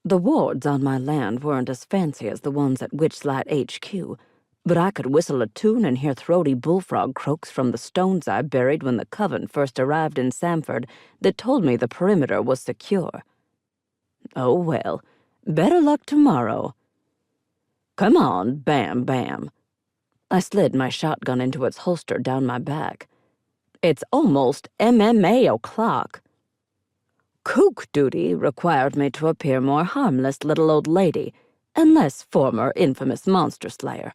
The wards on my land weren't as fancy as the ones at WitchLight HQ, but I could whistle a tune and hear throaty bullfrog croaks from the stones I buried when the coven first arrived in Samford that told me the perimeter was secure. Oh well, better luck tomorrow. Come on, Bam Bam. I slid my shotgun into its holster down my back. It's almost MMA o'clock. Kook duty required me to appear more harmless little old lady and less former infamous monster slayer,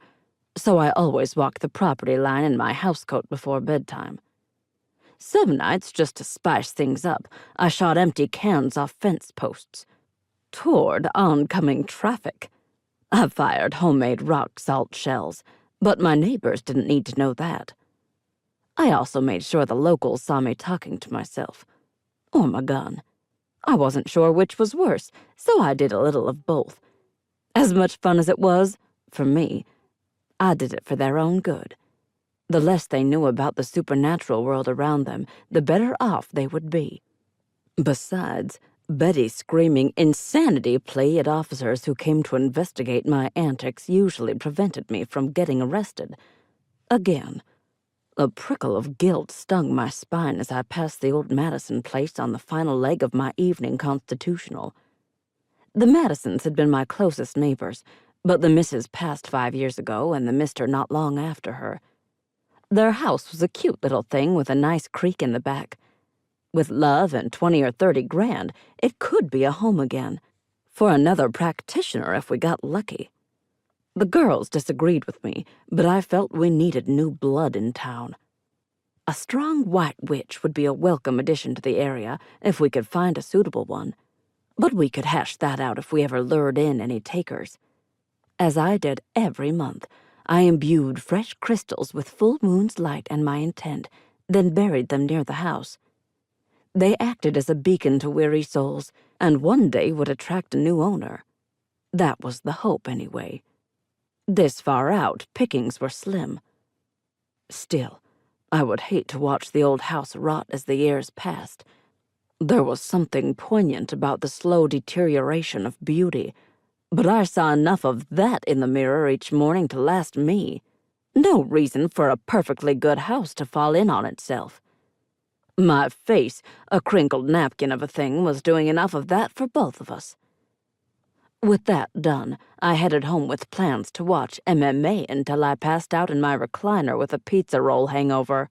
so I always walked the property line in my housecoat before bedtime. Some nights, just to spice things up, I shot empty cans off fence posts toward oncoming traffic. I fired homemade rock salt shells, but my neighbors didn't need to know that. I also made sure the locals saw me talking to myself, or my gun. I wasn't sure which was worse, so I did a little of both. As much fun as it was, for me, I did it for their own good. The less they knew about the supernatural world around them, the better off they would be. Besides, Betty's screaming insanity plea at officers who came to investigate my antics usually prevented me from getting arrested. Again, a prickle of guilt stung my spine as I passed the old Madison place on the final leg of my evening constitutional. The Madisons had been my closest neighbors, but the Mrs. passed 5 years ago and the Mr. not long after her. Their house was a cute little thing with a nice creek in the back. With love and 20 or 30 grand, it could be a home again, for another practitioner if we got lucky. The girls disagreed with me, but I felt we needed new blood in town. A strong white witch would be a welcome addition to the area if we could find a suitable one, but we could hash that out if we ever lured in any takers. As I did every month, I imbued fresh crystals with full moon's light and my intent, then buried them near the house. They acted as a beacon to weary souls, and one day would attract a new owner. That was the hope, anyway. This far out, pickings were slim. Still, I would hate to watch the old house rot as the years passed. There was something poignant about the slow deterioration of beauty, but I saw enough of that in the mirror each morning to last me. No reason for a perfectly good house to fall in on itself. My face, a crinkled napkin of a thing, was doing enough of that for both of us. With that done, I headed home with plans to watch MMA until I passed out in my recliner with a pizza roll hangover.